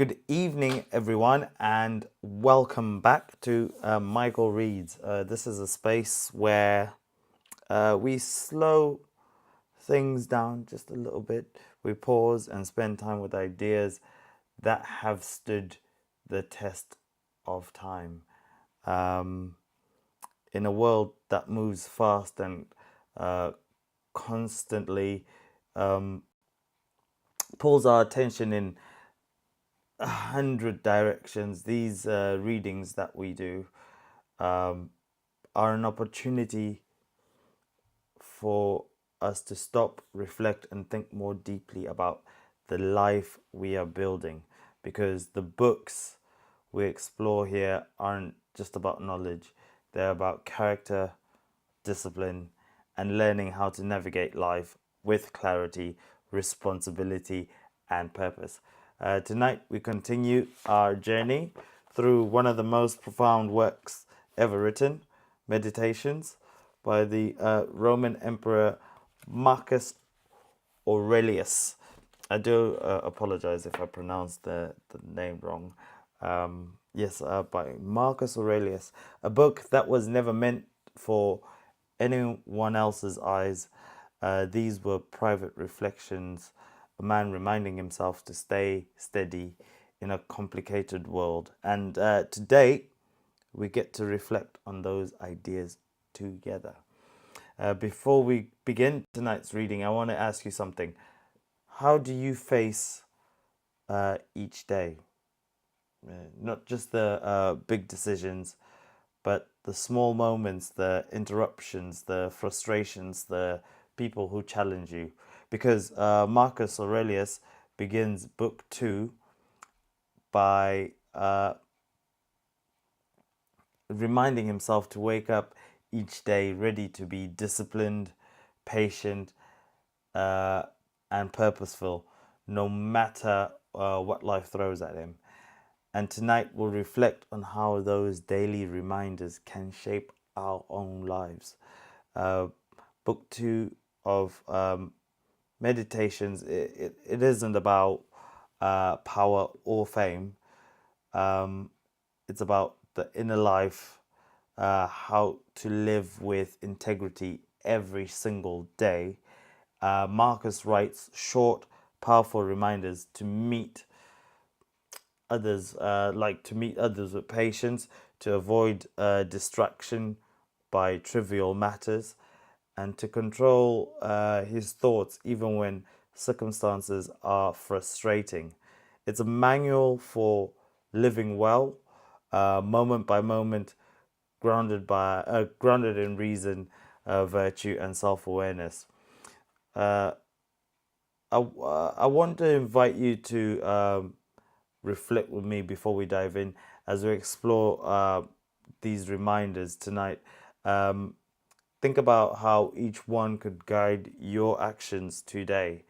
Good evening, everyone, and welcome back to Michael Reads. This is a space where we slow things down just a little bit. We pause and spend time with ideas that have stood the test of time. Um, in a world that moves fast and uh, constantly pulls our attention in 100 directions, these readings that we do are an opportunity for us to stop, reflect, and think more deeply about the life we are building. Because the books we explore here aren't just about knowledge, they're about character, discipline, and learning how to navigate life with clarity, responsibility, and purpose. Tonight, we continue our journey through one of the most profound works ever written, Meditations, by the Roman Emperor Marcus Aurelius. I do apologize if I pronounced the name wrong. Yes, by Marcus Aurelius. A book that was never meant for anyone else's eyes. These were private reflections, a man reminding himself to stay steady in a complicated world. And today, we get to reflect on those ideas together. Before we begin tonight's reading, I want to ask you something. How do you face each day? Not just the big decisions, but the small moments, the interruptions, the frustrations, the people who challenge you. Because Marcus Aurelius begins book 2 by reminding himself to wake up each day ready to be disciplined, patient, uh, and purposeful, no matter what life throws at him. And tonight we'll reflect on how those daily reminders can shape our own lives. Uh, Book 2 of Meditations, it isn't about power or fame. It's about the inner life, how to live with integrity every single day. Marcus writes short, powerful reminders to meet others, to meet others with patience, to avoid distraction by trivial matters, and to control his thoughts even when circumstances are frustrating. It's a manual for living well, moment by moment, grounded in reason, virtue, and self-awareness. Uh, I want to invite you to reflect with me before we dive in as we explore these reminders tonight. Um, think about how each one could guide your actions today.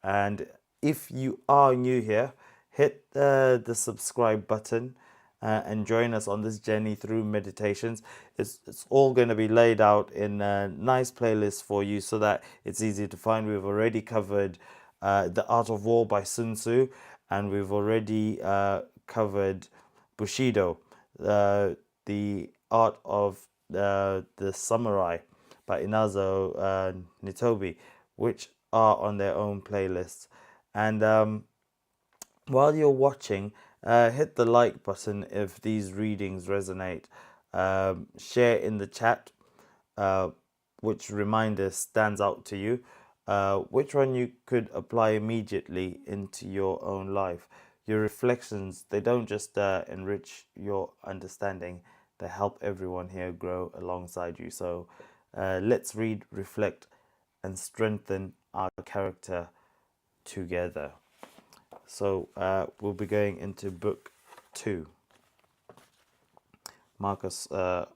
And if you are new here, hit the subscribe button and join us on this journey through meditations. It's all going to be laid out in a nice playlist for you so that it's easy to find. We've already covered The Art of War by Sun Tzu, and we've already covered Bushido, the art of the samurai by Inazo Nitobi, which are on their own playlists. And while you're watching, hit the like button if these readings resonate. Share in the chat which reminder stands out to you, which one you could apply immediately into your own life. Your reflections, they don't just enrich your understanding, they help everyone here grow alongside you. So let's read, reflect, and strengthen our character together. So we'll be going into book 2. Marcus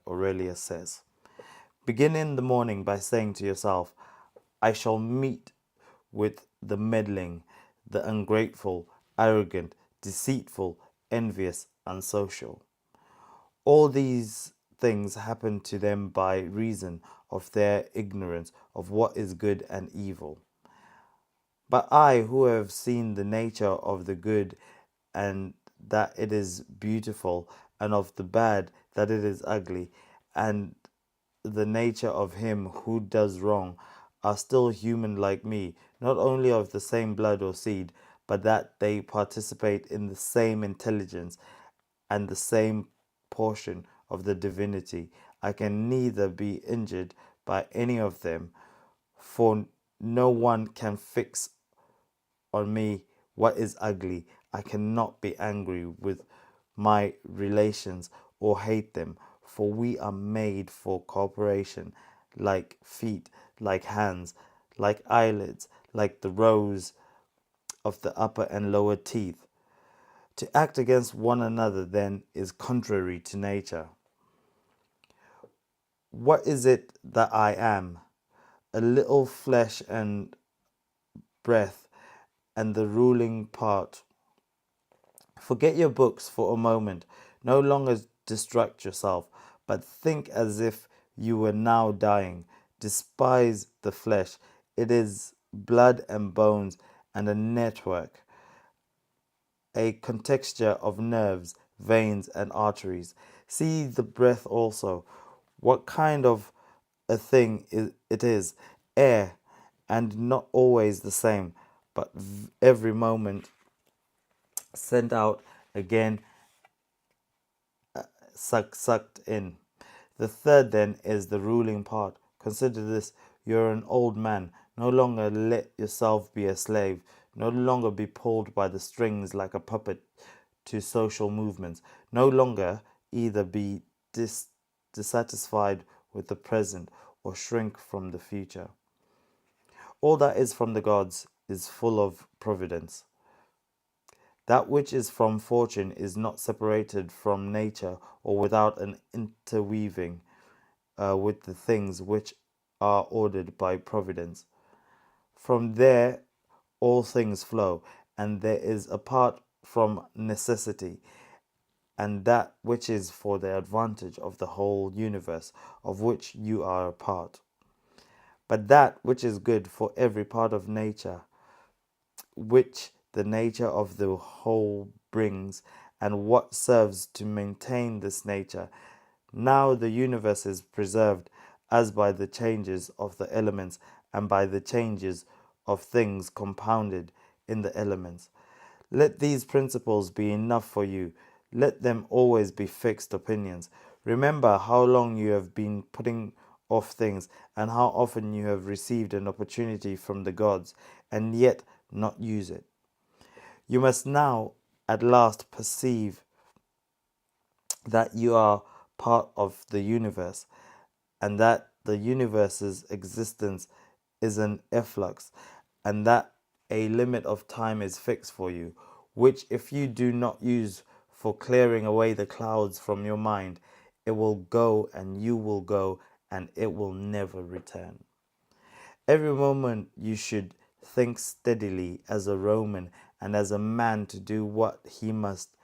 Aurelius says, begin in the morning by saying to yourself, I shall meet with the meddling, the ungrateful, arrogant, deceitful, envious, unsocial. All these things happen to them by reason of their ignorance of what is good and evil. But I, who have seen the nature of the good and that it is beautiful, and of the bad that it is ugly, and the nature of him who does wrong, are still human like me, not only of the same blood or seed, but that they participate in the same intelligence and the same portion of the divinity. I can neither be injured by any of them, for no one can fix on me what is ugly. I cannot be angry with my relations or hate them, for we are made for cooperation, like feet, like hands, like eyelids, like the rows of the upper and lower teeth. To act against one another, then, is contrary to nature. What is it that I am? A little flesh and breath, and the ruling part. Forget your books for a moment. No longer distract yourself, but think as if you were now dying. Despise the flesh. It is blood and bones and a network, a contexture of nerves, veins, and arteries. See the breath also. What kind of a thing it is? Air, and not always the same, but every moment sent out again, sucked in. The third then is the ruling part. Consider this: you're an old man. No longer let yourself be a slave. No longer be pulled by the strings like a puppet to social movements. No longer either be dissatisfied with the present or shrink from the future. All that is from the gods is full of providence. That which is from fortune is not separated from nature or without an interweaving with the things which are ordered by providence. From there all things flow, and there is a part from necessity, and that which is for the advantage of the whole universe, of which you are a part. But that which is good for every part of nature, which the nature of the whole brings, and what serves to maintain this nature. Now the universe is preserved as by the changes of the elements and by the changes of things compounded in the elements. Let these principles be enough for you. Let them always be fixed opinions. Remember how long you have been putting off things, and how often you have received an opportunity from the gods, and yet not use it. You must now at last perceive that you are part of the universe, and that the universe's existence is an efflux, and that a limit of time is fixed for you, which if you do not use for clearing away the clouds from your mind, it will go and you will go, and it will never return. Every moment you should think steadily as a Roman and as a man to do what he must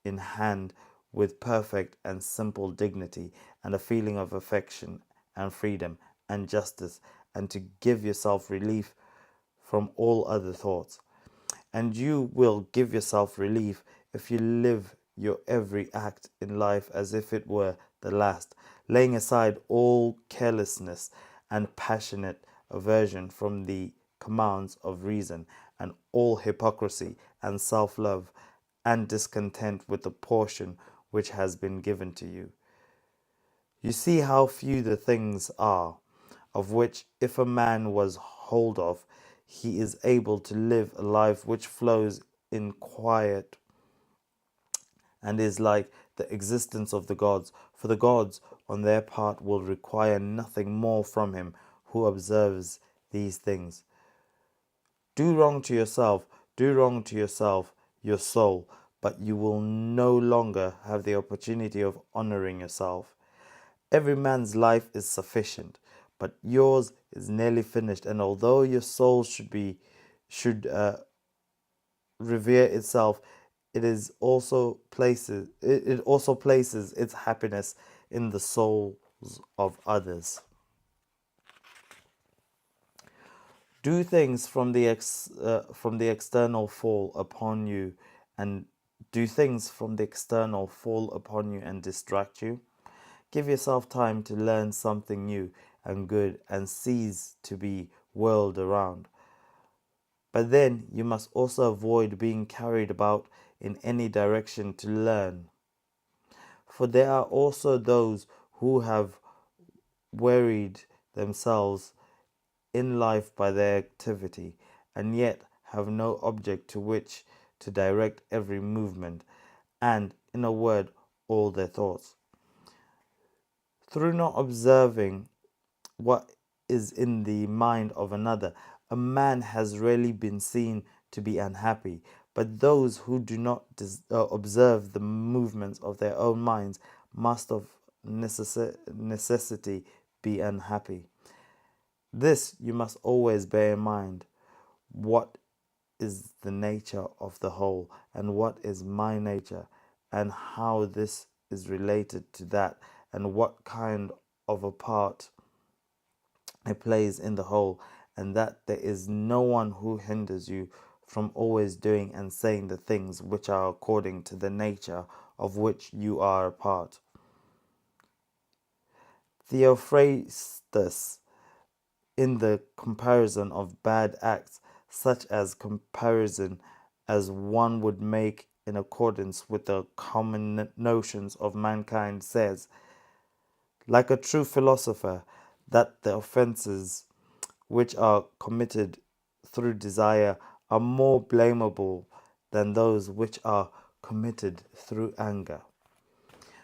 in hand with perfect and simple dignity and a feeling of affection and freedom and justice, and to give yourself relief from all other thoughts. And you will give yourself relief if you live your every act in life as if it were the last, laying aside all carelessness and passionate aversion from the commands of reason, and all hypocrisy and self love, and discontent with the portion which has been given to you. You see how few the things are, of which, if a man was hold of, he is able to live a life which flows in quiet and is like the existence of the gods. For the gods, on their part, will require nothing more from him who observes these things. Do wrong to yourself, do wrong to yourself, your soul, but you will no longer have the opportunity of honoring yourself. Every man's life is sufficient, but yours is nearly finished, and although your soul should revere itself, it also places its happiness in the souls of others. Do things from the external fall upon you, and Do things from the external fall upon you and distract you? Give yourself time to learn something new and good and cease to be whirled around. But then you must also avoid being carried about in any direction to learn. For there are also those who have wearied themselves in life by their activity, and yet have no object to which to direct every movement, and, in a word, all their thoughts. Through not observing what is in the mind of another, a man has rarely been seen to be unhappy. But those who do not observe the movements of their own minds must of necessity be unhappy. This you must always bear in mind. What is the nature of the whole, and what is my nature, and how this is related to that, and what kind of a part it plays in the whole, and that there is no one who hinders you from always doing and saying the things which are according to the nature of which you are a part. Theophrastus, in the comparison of bad acts, such as comparison as one would make in accordance with the common notions of mankind, says, like a true philosopher, that the offences which are committed through desire are more blamable than those which are committed through anger.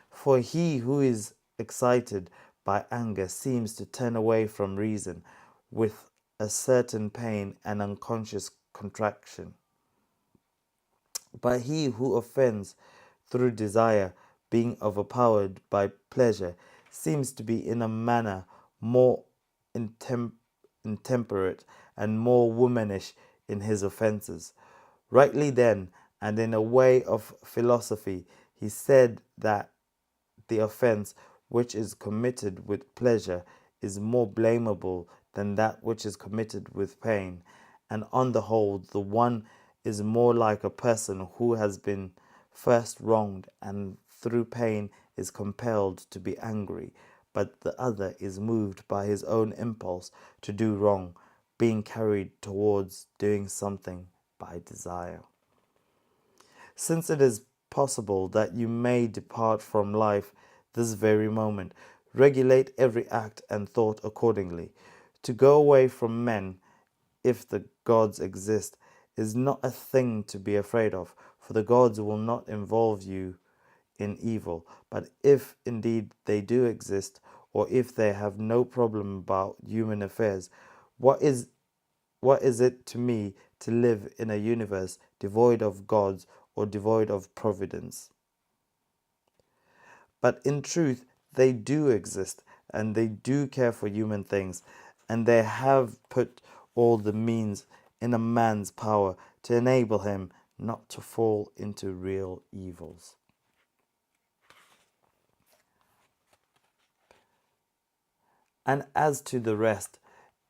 For he who is excited by anger seems to turn away from reason with a certain pain and unconscious contraction. But he who offends through desire, being overpowered by pleasure, seems to be in a manner more intemperate and more womanish in his offences. Rightly then, and in a way of philosophy, he said that the offence which is committed with pleasure is more blamable than that which is committed with pain, and on the whole, the one is more like a person who has been first wronged and through pain is compelled to be angry, but the other is moved by his own impulse to do wrong, being carried towards doing something by desire. Since it is possible that you may depart from life this very moment, regulate every act and thought accordingly. To go away from men, if the gods exist, is not a thing to be afraid of, for the gods will not involve you in evil. But if indeed they do exist, or if they have no problem about human affairs, what is it to me to live in a universe devoid of gods or devoid of providence? But in truth, they do exist, and they do care for human things, and they have put all the means in a man's power to enable him not to fall into real evils. And as to the rest,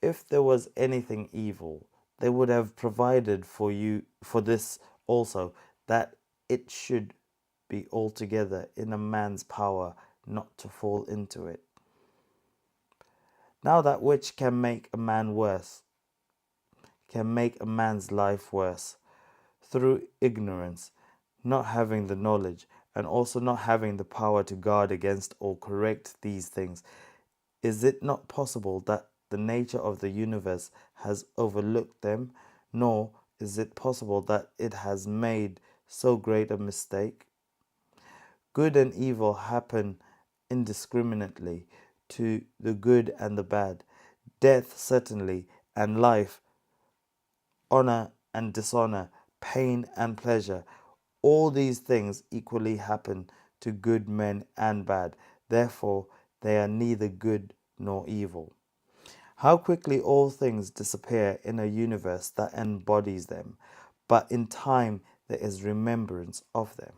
if there was anything evil, they would have provided for you for this also, that it should be altogether in a man's power not to fall into it. Now that which can make a man worse, can make a man's life worse, through ignorance, not having the knowledge, and also not having the power to guard against or correct these things. Is it not possible that the nature of the universe has overlooked them, nor is it possible that it has made so great a mistake? Good and evil happen indiscriminately to the good and the bad. Death certainly, and life, honor and dishonor, pain and pleasure, all these things equally happen to good men and bad. Therefore, they are neither good nor evil. How quickly all things disappear in a universe that embodies them, but in time there is remembrance of them.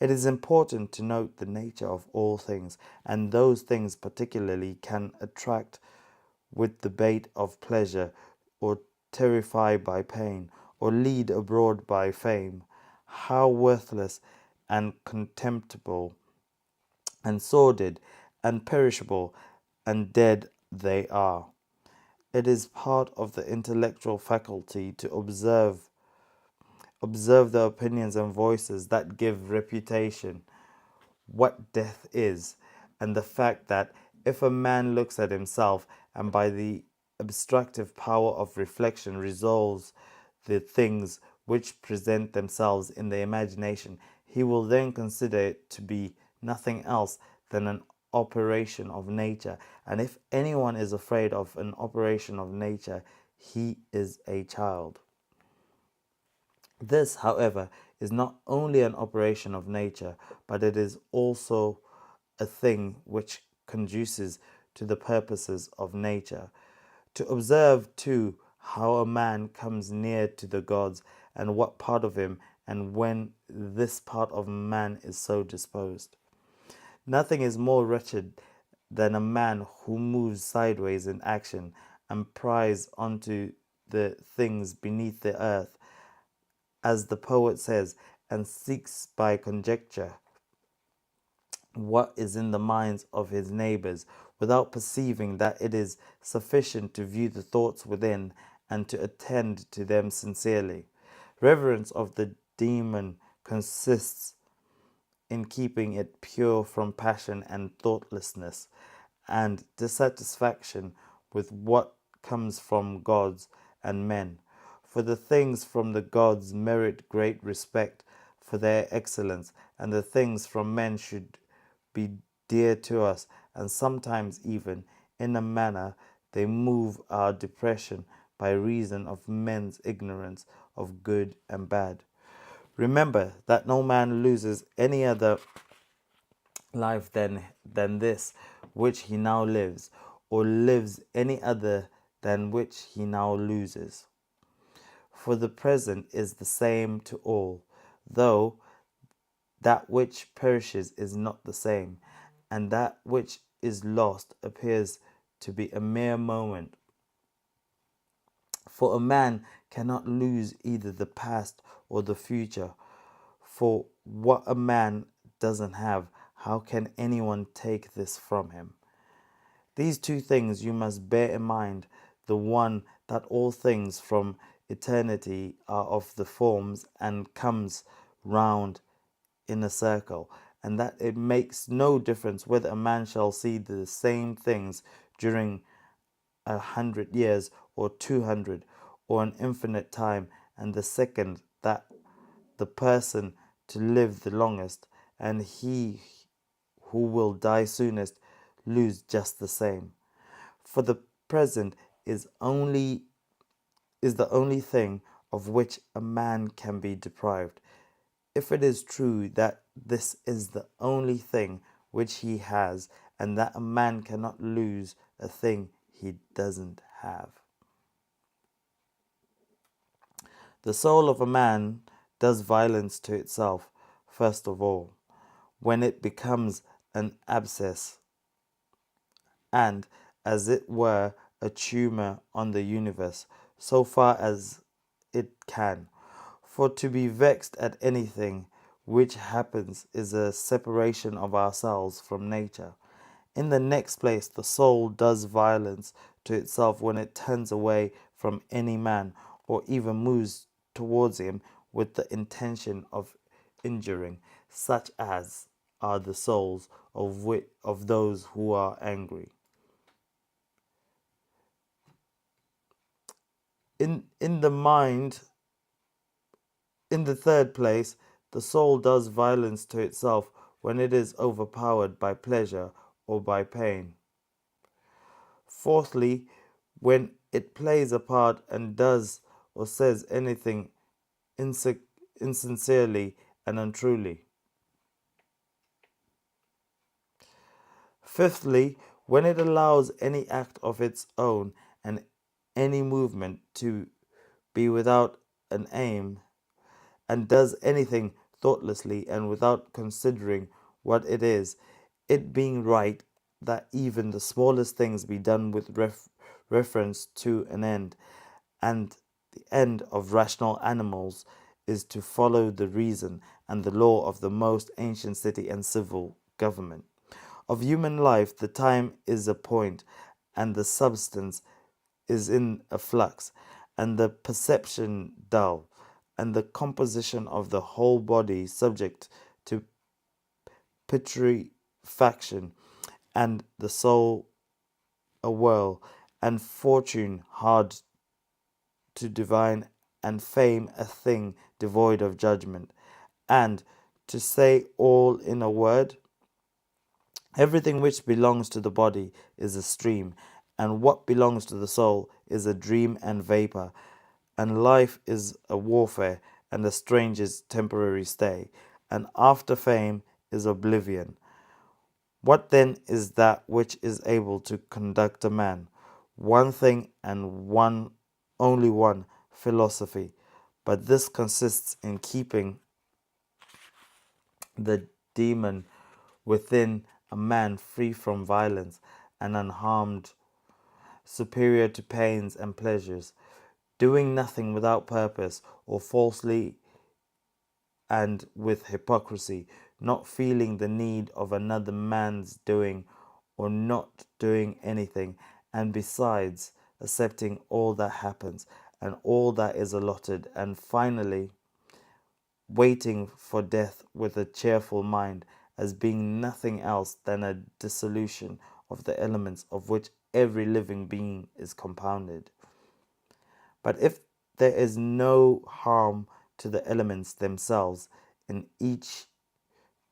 It is important to note the nature of all things, and those things particularly can attract with the bait of pleasure, or terrify by pain, or lead abroad by fame. how worthless and contemptible and sordid and perishable and dead they are. It is part of the intellectual faculty to observe the opinions and voices that give reputation what death is, and the fact that if a man looks at himself and by the abstractive power of reflection resolves the things which present themselves in the imagination, he will then consider it to be nothing else than an operation of nature. And if anyone is afraid of an operation of nature, he is a child. This, however, is not only an operation of nature, but it is also a thing which conduces to the purposes of nature. To observe, too, how a man comes near to the gods, and what part of him, and when this part of man is so disposed. Nothing is more wretched than a man who moves sideways in action and pries onto the things beneath the earth, as the poet says, and seeks by conjecture what is in the minds of his neighbors, without perceiving that it is sufficient to view the thoughts within and to attend to them sincerely. Reverence of the demon consists in keeping it pure from passion and thoughtlessness, and dissatisfaction with what comes from gods and men. For the things from the gods merit great respect for their excellence, and the things from men should be dear to us, and sometimes even, in a manner, they move our depression by reason of men's ignorance of good and bad. Remember that no man loses any other life than this which he now lives, or lives any other than which he now loses. For the present is the same to all, though that which perishes is not the same, and that which is lost appears to be a mere moment. For a man cannot lose either the past or the future. For what a man doesn't have, how can anyone take this from him? These two things you must bear in mind: the one, that all things from eternity are of the forms and comes round in a circle, and that it makes no difference whether a man shall see the same things during 100 years or 200 or an infinite time, and the second, that the person to live the longest and he who will die soonest lose just the same. For the present is the only thing of which a man can be deprived, if it is true that this is the only thing which he has, and that a man cannot lose a thing he doesn't have. The soul of a man does violence to itself, first of all, when it becomes an abscess, and, as it were, a tumor on the universe, so far as it can. For to be vexed at anything which happens is a separation of ourselves from nature. In the next place, the soul does violence to itself when it turns away from any man, or even moves towards him with the intention of injuring, such as are the souls of those who are angry. In the mind, in the third place, the soul does violence to itself when it is overpowered by pleasure or by pain. Fourthly, when it plays a part and does or says anything insincerely and untruly. Fifthly, when it allows any act of its own and any movement to be without an aim, and does anything thoughtlessly and without considering what it is, it being right that even the smallest things be done with reference to an end, and the end of rational animals is to follow the reason and the law of the most ancient city and civil government. Of human life, the time is a point, and the substance is in a flux, and the perception dull, and the composition of the whole body subject to putrefaction, and the soul a whirl, and fortune hard to divine, and fame a thing devoid of judgment. And to say all in a word, everything which belongs to the body is a stream, and what belongs to the soul is a dream and vapor, and life is a warfare, and a stranger's temporary stay, and after fame is oblivion. What then is that which is able to conduct a man? One thing and one only one, philosophy. But this consists in keeping the demon within a man free from violence and unharmed, superior to pains and pleasures, doing nothing without purpose or falsely and with hypocrisy, not feeling the need of another man's doing or not doing anything, and besides accepting all that happens and all that is allotted, and finally waiting for death with a cheerful mind, as being nothing else than a dissolution of the elements of which every living being is compounded. But if there is no harm to the elements themselves, in each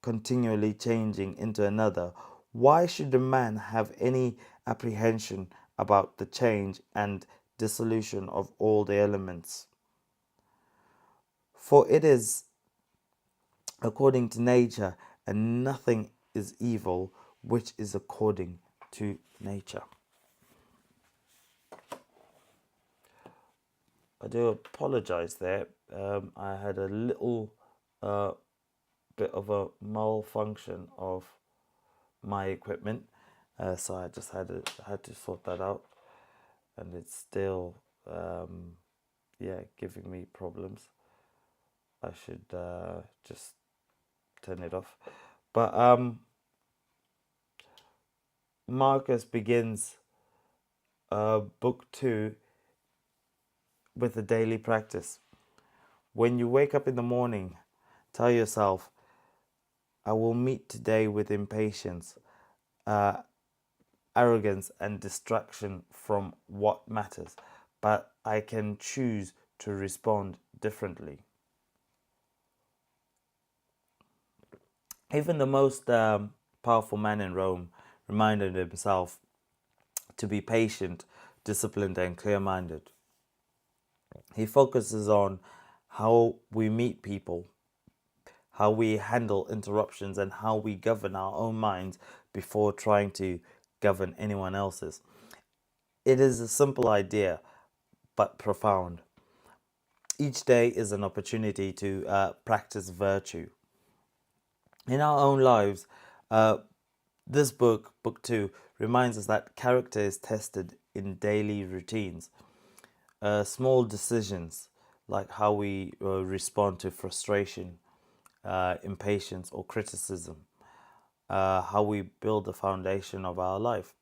continually changing into another, why should a man have any apprehension about the change and dissolution of all the elements? For it is according to nature, and nothing is evil which is according to nature. I do apologize there. I had a little bit of a malfunction of my equipment, so I just had to sort that out, and it's still giving me problems. I should just turn it off. But Marcus begins book 2 with a daily practice. When you wake up in the morning, tell yourself, I will meet today with impatience, arrogance, and distraction from what matters, but I can choose to respond differently. Even the most powerful man in Rome reminded himself to be patient, disciplined, and clear-minded. He focuses on how we meet people, how we handle interruptions, and how we govern our own minds before trying to govern anyone else's. It is a simple idea, but profound. Each day is an opportunity to practice virtue. In our own lives, this book 2, reminds us that character is tested in daily routines. Small decisions like how we respond to frustration, impatience, or criticism, how we build the foundation of our life.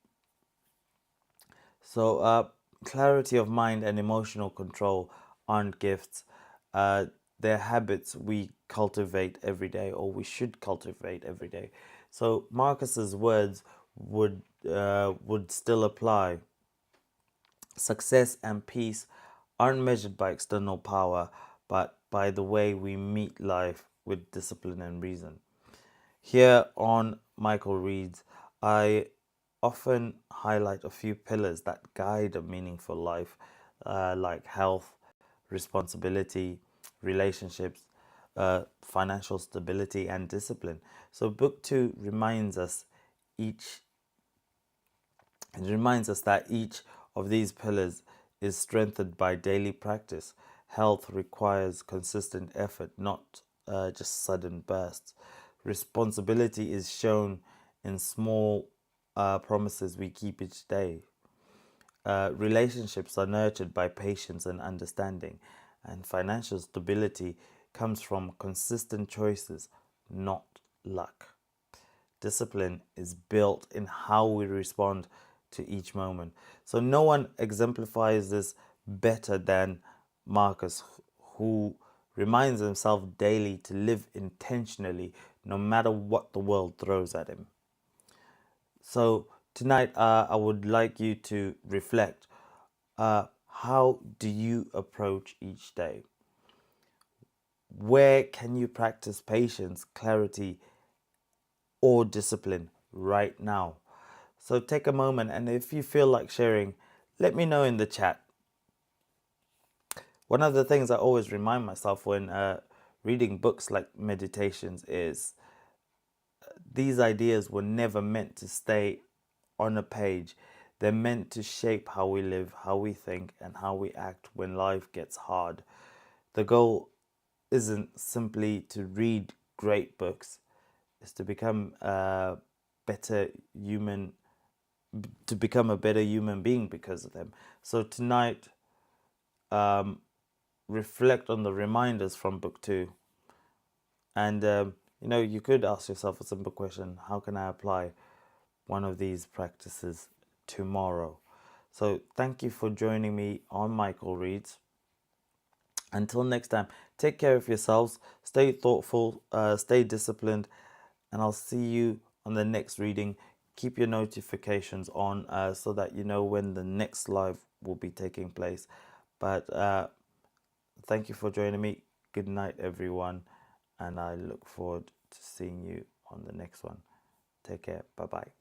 So, clarity of mind and emotional control aren't gifts. They're habits we cultivate every day, or we should cultivate every day. So, Marcus's words would still apply. Success and peace aren't measured by external power, but by the way we meet life with discipline and reason. Here on Michael Reads, I often highlight a few pillars that guide a meaningful life, like health, responsibility, relationships, financial stability, and discipline. So, Book 2 each reminds us that each of these pillars is strengthened by daily practice. Health requires consistent effort, not just sudden bursts. Responsibility is shown in small promises we keep each day. Relationships are nurtured by patience and understanding, and financial stability comes from consistent choices, not luck. Discipline is built in how we respond to each moment. So no one exemplifies this better than Marcus, who reminds himself daily to live intentionally no matter what the world throws at him. So tonight, I would like you to reflect. How do you approach each day? Where can you practice patience, clarity, or discipline right now? So take a moment, and if you feel like sharing, let me know in the chat. One of the things I always remind myself when reading books like Meditations is these ideas were never meant to stay on a page. They're meant to shape how we live, how we think, and how we act when life gets hard. The goal isn't simply to read great books, it's to become a better human, to become a better human being because of them. So tonight, reflect on the reminders from book two. And, you could ask yourself a simple question: how can I apply one of these practices tomorrow? So, thank you for joining me on Michael Reads. Until next time, take care of yourselves, stay thoughtful, stay disciplined, and I'll see you on the next reading. Keep your notifications on so that you know when the next live will be taking place. But thank you for joining me. Good night, everyone, and I look forward to seeing you on the next one. Take care. Bye bye.